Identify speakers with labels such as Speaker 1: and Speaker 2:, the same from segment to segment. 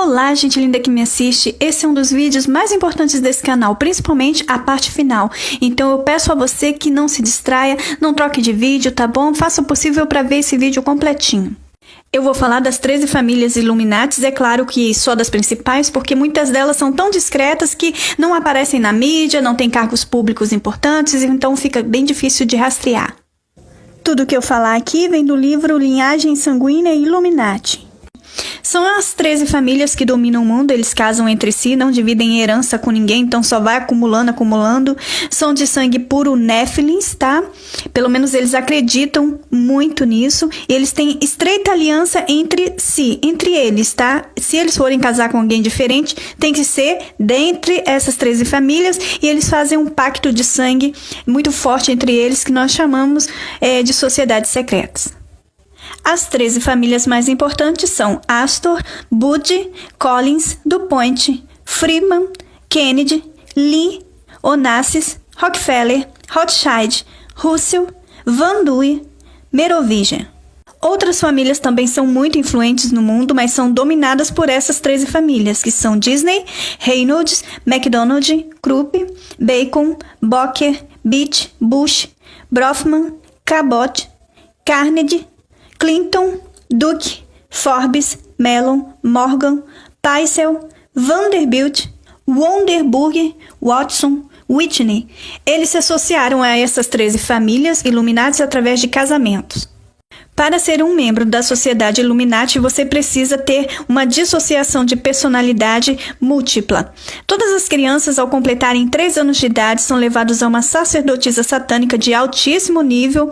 Speaker 1: Olá, gente linda que me assiste. Esse é um dos vídeos mais importantes desse canal, principalmente a parte final. Então eu peço a você que não se distraia, não troque de vídeo, tá bom? Faça o possível para ver esse vídeo completinho. Eu vou falar das 13 famílias Illuminatis, é claro que só das principais, porque muitas delas são tão discretas que não aparecem na mídia, não têm cargos públicos importantes, então fica bem difícil de rastrear. Tudo que eu falar aqui vem do livro Linhagem Sanguínea Illuminati. São as 13 famílias que dominam o mundo, eles casam entre si, não dividem herança com ninguém, então só vai acumulando. São de sangue puro Néfilins, tá? Pelo menos eles acreditam muito nisso. E eles têm estreita aliança entre si, entre eles, tá? Se eles forem casar com alguém diferente, tem que ser dentre essas 13 famílias. E eles fazem um pacto de sangue muito forte entre eles, que nós chamamos de sociedades secretas. As 13 famílias mais importantes são Astor, Bud, Collins, DuPont, Friedman, Kennedy, Lee, Onassis, Rockefeller, Rothschild, Russell, Van Duyne, Merovingian. Outras famílias também são muito influentes no mundo, mas são dominadas por essas 13 famílias, que são Disney, Reynolds, McDonald, Krupp, Bacon, Boker, Beach, Bush, Brofman, Cabot, Carnegie, Clinton, Duke, Forbes, Mellon, Morgan, Paisel, Vanderbilt, Wonderburger, Watson, Whitney. Eles se associaram a essas 13 famílias Illuminati através de casamentos. Para ser um membro da sociedade Illuminati, você precisa ter uma dissociação de personalidade múltipla. Todas as crianças, ao completarem 3 anos de idade, são levadas a uma sacerdotisa satânica de altíssimo nível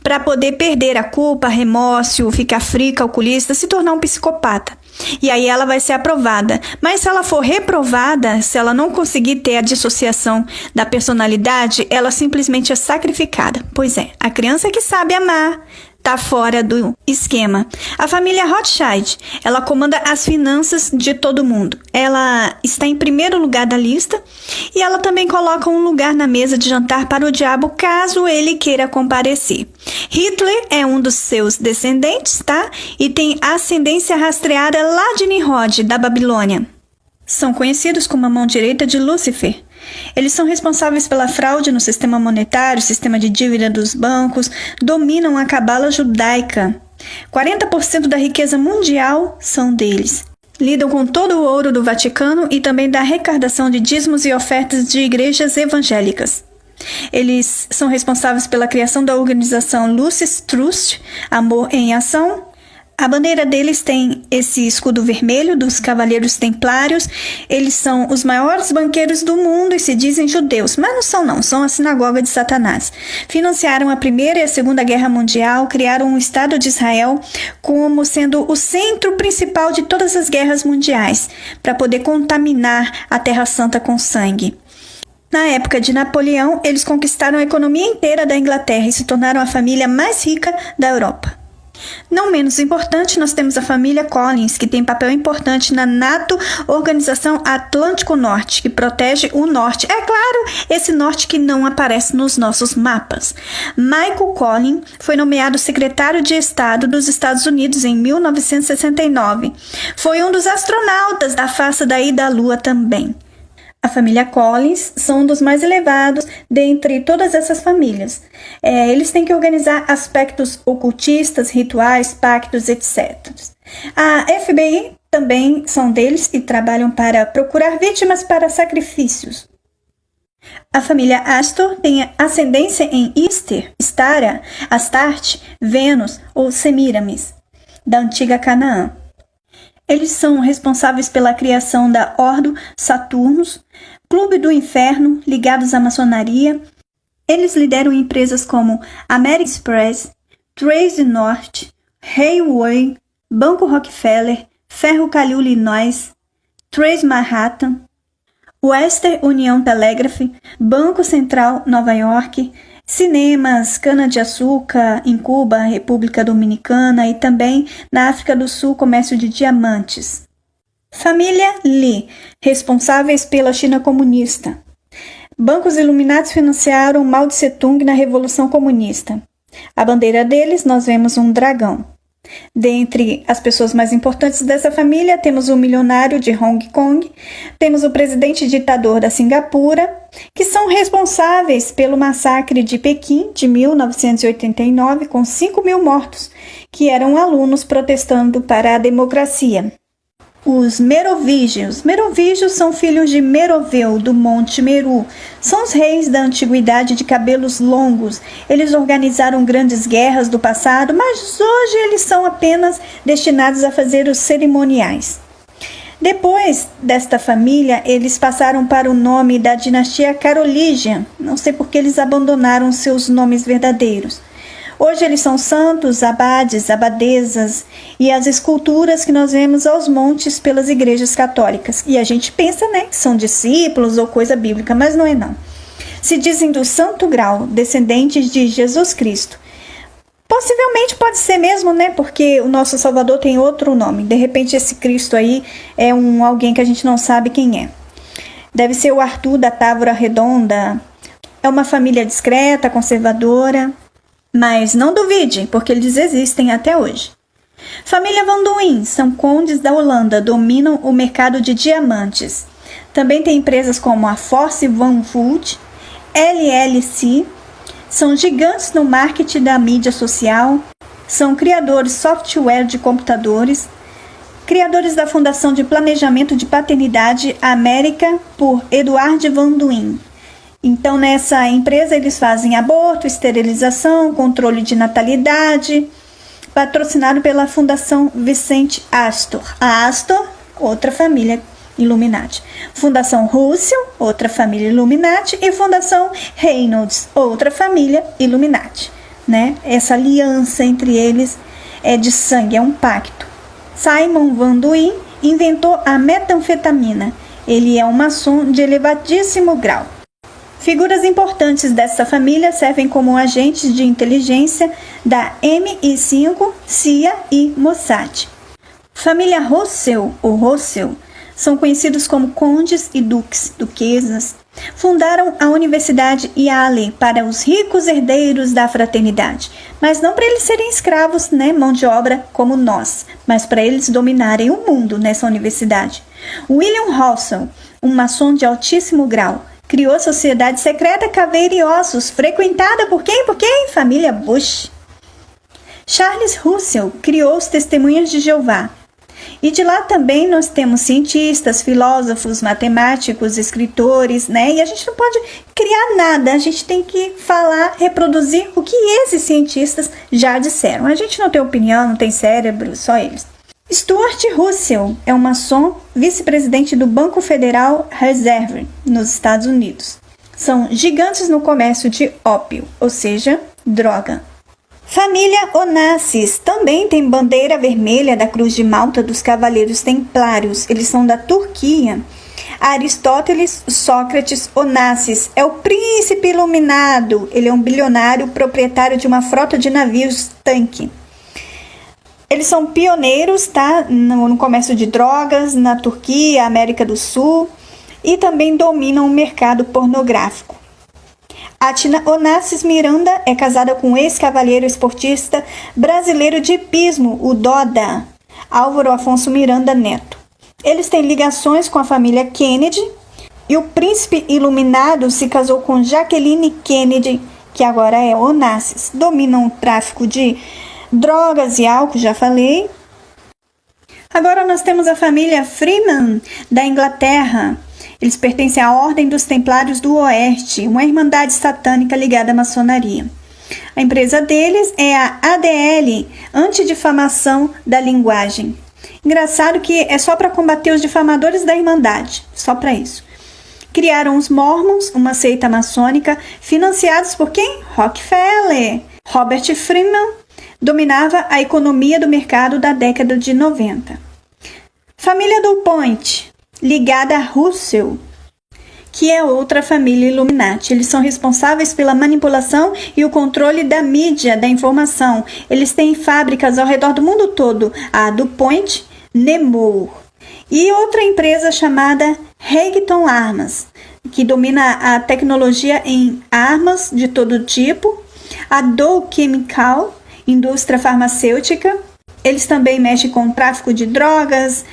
Speaker 1: para poder perder a culpa, remorso, ficar fria, calculista, se tornar um psicopata. E aí ela vai ser aprovada. Mas se ela for reprovada, se ela não conseguir ter a dissociação da personalidade, ela simplesmente é sacrificada. Pois é, a criança que sabe amar tá fora do esquema. A família Rothschild, ela comanda as finanças de todo mundo. Ela está em primeiro lugar da lista e ela também coloca um lugar na mesa de jantar para o diabo caso ele queira comparecer. Hitler é um dos seus descendentes, tá? E tem ascendência rastreada lá de Nimrod, da Babilônia. São conhecidos como a mão direita de Lúcifer. Eles são responsáveis pela fraude no sistema monetário, sistema de dívida dos bancos, dominam a cabala judaica. 40% da riqueza mundial são deles. Lidam com todo o ouro do Vaticano e também da arrecadação de dízimos e ofertas de igrejas evangélicas. Eles são responsáveis pela criação da organização Lucis Trust, Amor em Ação. A bandeira deles tem esse escudo vermelho dos Cavaleiros Templários. Eles são os maiores banqueiros do mundo e se dizem judeus, mas não, são a sinagoga de Satanás. Financiaram a Primeira e a Segunda Guerra Mundial, criaram um Estado de Israel como sendo o centro principal de todas as guerras mundiais, para poder contaminar a Terra Santa com sangue. Na época de Napoleão, eles conquistaram a economia inteira da Inglaterra e se tornaram a família mais rica da Europa. Não menos importante, nós temos a família Collins, que tem papel importante na NATO, Organização Atlântico Norte, que protege o norte. É claro, esse norte que não aparece nos nossos mapas. Michael Collins foi nomeado secretário de Estado dos Estados Unidos em 1969. Foi um dos astronautas da face da ida à Lua também. A família Collins são um dos mais elevados dentre todas essas famílias. Eles têm que organizar aspectos ocultistas, rituais, pactos, etc. A FBI também são deles e trabalham para procurar vítimas para sacrifícios. A família Astor tem ascendência em Ister, Stara, Astarte, Vênus ou Semiramis, da antiga Canaã. Eles são responsáveis pela criação da Ordo Saturnus, Clube do Inferno, ligados à maçonaria. Eles lideram empresas como American Express, Trace North, Railway, Banco Rockefeller, Ferro Calil Illinois, Trace Manhattan, Western Union Telegraph, Banco Central Nova York, cinemas, cana-de-açúcar em Cuba, República Dominicana e também na África do Sul, comércio de diamantes. Família Lee, responsáveis pela China comunista. Bancos Illuminati financiaram Mao Tse-tung na Revolução Comunista. A bandeira deles nós vemos um dragão. Dentre as pessoas mais importantes dessa família, temos o milionário de Hong Kong, temos o presidente ditador da Singapura, que são responsáveis pelo massacre de Pequim de 1989, com 5.000 mortos, que eram alunos protestando para a democracia. Os Merovígios. Merovígios são filhos de Meroveu, do Monte Meru. São os reis da antiguidade de cabelos longos. Eles organizaram grandes guerras do passado, mas hoje eles são apenas destinados a fazer os cerimoniais. Depois desta família, eles passaram para o nome da dinastia Carolígia. Não sei por que eles abandonaram seus nomes verdadeiros. Hoje eles são santos, abades, abadesas e as esculturas que nós vemos aos montes pelas igrejas católicas. E a gente pensa, que são discípulos ou coisa bíblica, mas não é não. Se dizem do Santo Grau, descendentes de Jesus Cristo. Possivelmente pode ser mesmo, porque o nosso Salvador tem outro nome. De repente esse Cristo aí é alguém que a gente não sabe quem é. Deve ser o Arthur da Távora Redonda. É uma família discreta, conservadora. Mas não duvide, porque eles existem até hoje. Família Van Duyn são condes da Holanda, dominam o mercado de diamantes. Também tem empresas como a Force Van Food, LLC, são gigantes no marketing da mídia social, são criadores de software de computadores, criadores da Fundação de Planejamento de Paternidade América por Edward Van Duyn. Então, nessa empresa, eles fazem aborto, esterilização, controle de natalidade, patrocinado pela Fundação Vicente Astor. A Astor, outra família Illuminati. Fundação Russell, outra família Illuminati. E Fundação Reynolds, outra família Illuminati. Essa aliança entre eles é de sangue, é um pacto. Simon Van Duyn inventou a metanfetamina. Ele é um maçom de elevadíssimo grau. Figuras importantes dessa família servem como agentes de inteligência da MI5, CIA e Mossad. Família Russell ou Russell são conhecidos como condes e duquesas. Fundaram a Universidade Yale para os ricos herdeiros da fraternidade, mas não para eles serem escravos, mão de obra como nós, mas para eles dominarem o mundo nessa universidade. William Russell, um maçom de altíssimo grau, criou a Sociedade Secreta Caveira e Ossos, frequentada por quem? Família Bush. Charles Russell criou os Testemunhas de Jeová. E de lá também nós temos cientistas, filósofos, matemáticos, escritores, E a gente não pode criar nada, a gente tem que falar, reproduzir o que esses cientistas já disseram. A gente não tem opinião, não tem cérebro, só eles. Stuart Russell é um maçom, vice-presidente do Banco Federal Reserve, nos Estados Unidos. São gigantes no comércio de ópio, ou seja, droga. Família Onassis também tem bandeira vermelha da Cruz de Malta dos Cavaleiros Templários. Eles são da Turquia. Aristóteles Sócrates Onassis é o príncipe iluminado. Ele é um bilionário proprietário de uma frota de navios tanque. Eles são pioneiros, no comércio de drogas na Turquia, América do Sul, e também dominam o mercado pornográfico. Atina Onassis Miranda é casada com o ex-cavalheiro esportista brasileiro de hipismo, o Doda, Álvaro Afonso Miranda Neto. Eles têm ligações com a família Kennedy, e o príncipe iluminado se casou com Jacqueline Kennedy, que agora é Onassis. Dominam o tráfico de drogas e álcool, já falei. Agora nós temos a família Freeman, da Inglaterra. Eles pertencem à Ordem dos Templários do Oeste, uma irmandade satânica ligada à maçonaria. A empresa deles é a ADL, Antidifamação da Linguagem. Engraçado que é só para combater os difamadores da Irmandade, só para isso. Criaram os Mormons, uma seita maçônica, financiados por quem? Rockefeller. Robert Freeman dominava a economia do mercado da década de 90. Família DuPont, ligada a Russell, que é outra família Illuminati. Eles são responsáveis pela manipulação e o controle da mídia, da informação. Eles têm fábricas ao redor do mundo todo, a DuPont, Nemours, e outra empresa chamada Regton Armas, que domina a tecnologia em armas de todo tipo, a Dow Chemical, indústria farmacêutica, Eles também mexem com tráfico de drogas,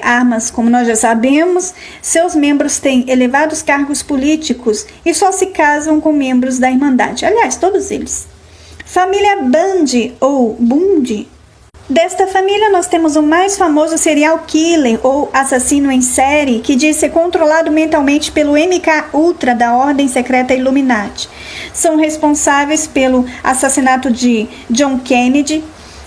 Speaker 1: armas, como nós já sabemos. Seus membros têm elevados cargos políticos e só se casam com membros da Irmandade. Aliás, todos eles. Família Bundy ou Bundy. Desta família nós temos o mais famoso serial killer ou assassino em série, que diz ser controlado mentalmente pelo MK-Ultra da Ordem Secreta Illuminati. São responsáveis pelo assassinato de John Kennedy,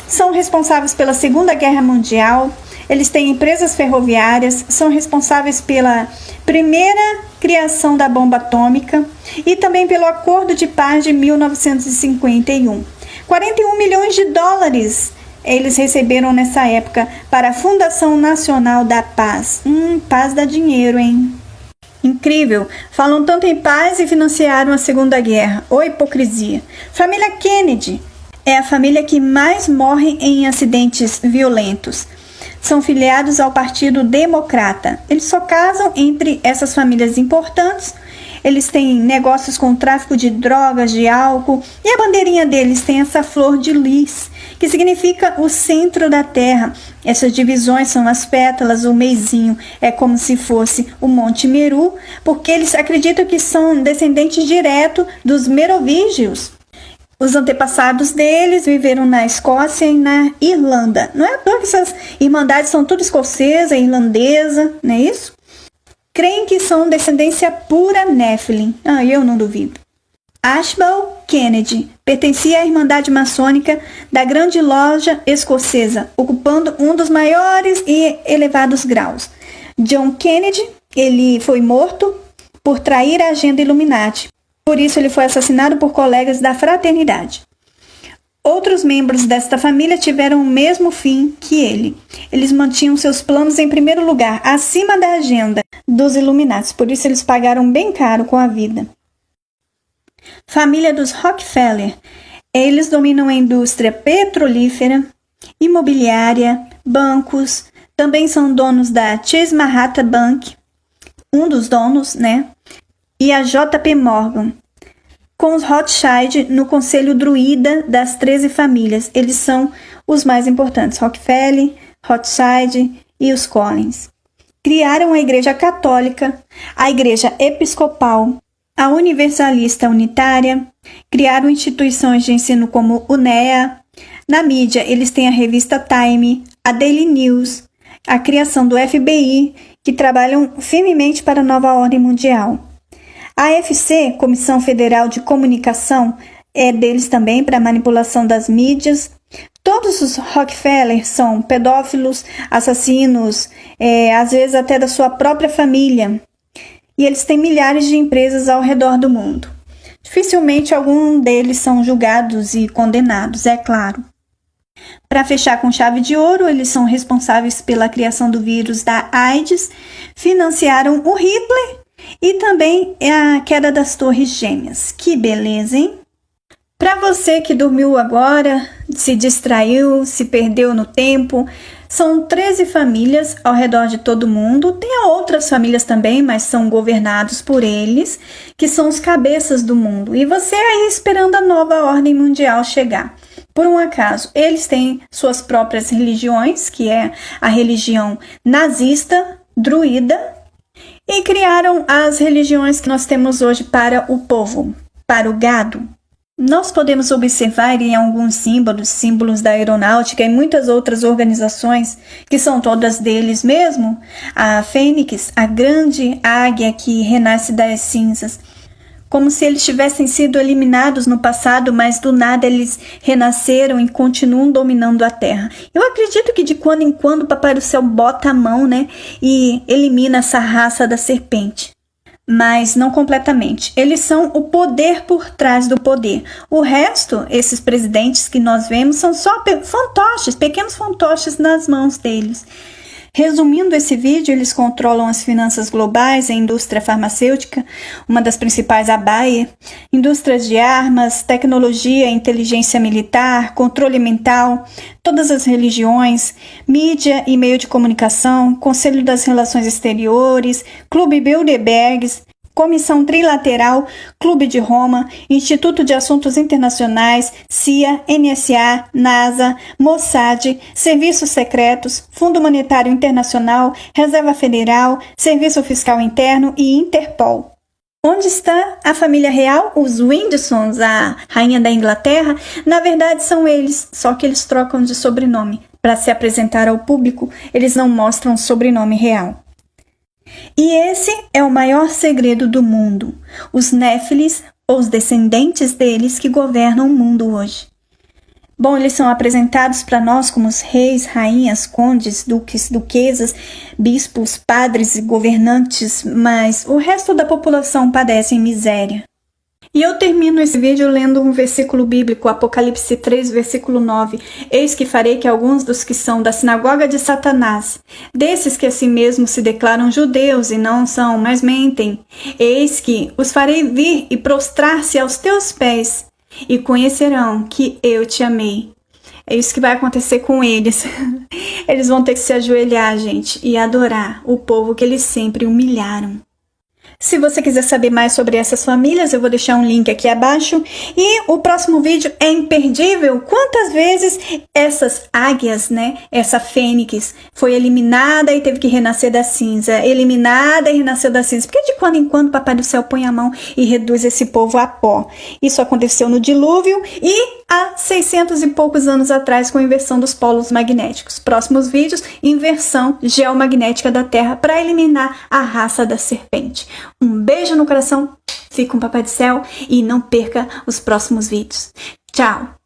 Speaker 1: são responsáveis pela Segunda Guerra Mundial, eles têm empresas ferroviárias, são responsáveis pela primeira criação da bomba atômica e também pelo Acordo de Paz de 1951. 41 milhões de dólares eles receberam nessa época para a Fundação Nacional da Paz. Paz dá dinheiro, hein? Incrível! Falam tanto em paz e financiaram a Segunda Guerra. Ô hipocrisia! Família Kennedy é a família que mais morre em acidentes violentos. São filiados ao Partido Democrata. Eles só casam entre essas famílias importantes. Eles têm negócios com tráfico de drogas, de álcool. E a bandeirinha deles tem essa flor de lis, que significa o centro da terra. Essas divisões são as pétalas, o meizinho é como se fosse o Monte Meru, porque eles acreditam que são descendentes direto dos merovígios. Os antepassados deles viveram na Escócia e na Irlanda. Não é à toa que essas irmandades são tudo escocesa, irlandesa, não é isso? Creem que são descendência pura Nephilim. Eu não duvido. Ashbal Kennedy pertencia à Irmandade Maçônica da Grande Loja Escocesa, ocupando um dos maiores e elevados graus. John Kennedy, ele foi morto por trair a agenda Illuminati. Por isso, ele foi assassinado por colegas da fraternidade. Outros membros desta família tiveram o mesmo fim que ele. Eles mantinham seus planos em primeiro lugar, acima da agenda dos Illuminati. Por isso, eles pagaram bem caro com a vida. Família dos Rockefeller. Eles dominam a indústria petrolífera, imobiliária, bancos. Também são donos da Chase Manhattan Bank, um dos donos, né? E a JP Morgan. Com os Rothschild no conselho druida das 13 famílias. Eles são os mais importantes, Rockefeller, Rothschild e os Collins. Criaram a Igreja Católica, a Igreja Episcopal, a Universalista Unitária, criaram instituições de ensino como UNEA. Na mídia, eles têm a revista Time, a Daily News, a criação do FBI, que trabalham firmemente para a nova ordem mundial. A AFC, Comissão Federal de Comunicação, é deles também para manipulação das mídias. Todos os Rockefeller são pedófilos, assassinos, às vezes até da sua própria família. E eles têm milhares de empresas ao redor do mundo. Dificilmente algum deles são julgados e condenados, é claro. Para fechar com chave de ouro, eles são responsáveis pela criação do vírus da AIDS, financiaram o Hitler e também a queda das Torres Gêmeas. Que beleza, hein? Para você que dormiu agora, se distraiu, se perdeu no tempo, são 13 famílias ao redor de todo mundo. Tem outras famílias também, mas são governados por eles, que são os cabeças do mundo. E você aí esperando a nova ordem mundial chegar. Por um acaso, eles têm suas próprias religiões, que é a religião nazista, druida, e criaram as religiões que nós temos hoje para o povo, para o gado. Nós podemos observar em alguns símbolos da aeronáutica e muitas outras organizações, que são todas deles mesmo, a fênix, a grande águia que renasce das cinzas, como se eles tivessem sido eliminados no passado, mas do nada eles renasceram e continuam dominando a Terra. Eu acredito que de quando em quando o Papai do Céu bota a mão, e elimina essa raça da serpente. Mas não completamente. Eles são o poder por trás do poder. O resto, esses presidentes que nós vemos, são só fantoches, pequenos fantoches nas mãos deles. Resumindo esse vídeo, eles controlam as finanças globais, a indústria farmacêutica, uma das principais, a Bayer, indústrias de armas, tecnologia, inteligência militar, controle mental, todas as religiões, mídia e meio de comunicação, Conselho das Relações Exteriores, Clube Bilderberg, Comissão Trilateral, Clube de Roma, Instituto de Assuntos Internacionais, CIA, NSA, NASA, Mossad, Serviços Secretos, Fundo Monetário Internacional, Reserva Federal, Serviço Fiscal Interno e Interpol. Onde está a família real? Os Windsors, a rainha da Inglaterra? Na verdade são eles, só que eles trocam de sobrenome. Para se apresentar ao público, eles não mostram o sobrenome real. E esse é o maior segredo do mundo. Os Néfilis, ou os descendentes deles, que governam o mundo hoje. Bom, eles são apresentados para nós como os reis, rainhas, condes, duques, duquesas, bispos, padres e governantes, mas o resto da população padece em miséria. E eu termino esse vídeo lendo um versículo bíblico, Apocalipse 3, versículo 9. Eis que farei que alguns dos que são da sinagoga de Satanás, desses que a si mesmos se declaram judeus e não são, mas mentem, eis que os farei vir e prostrar-se aos teus pés, e conhecerão que eu te amei. É isso que vai acontecer com eles. Eles vão ter que se ajoelhar, gente, e adorar o povo que eles sempre humilharam. Se você quiser saber mais sobre essas famílias, eu vou deixar um link aqui abaixo. E o próximo vídeo é imperdível. Quantas vezes essas águias, né, essa fênix, foi eliminada e teve que renascer da cinza, eliminada e renasceu da cinza. Porque de quando em quando o Papai do Céu põe a mão e reduz esse povo a pó. Isso aconteceu no dilúvio e há 600 e poucos anos atrás com a inversão dos polos magnéticos. Próximos vídeos, inversão geomagnética da Terra para eliminar a raça da serpente. Um beijo no coração, fique com o Papai do Céu e não perca os próximos vídeos. Tchau!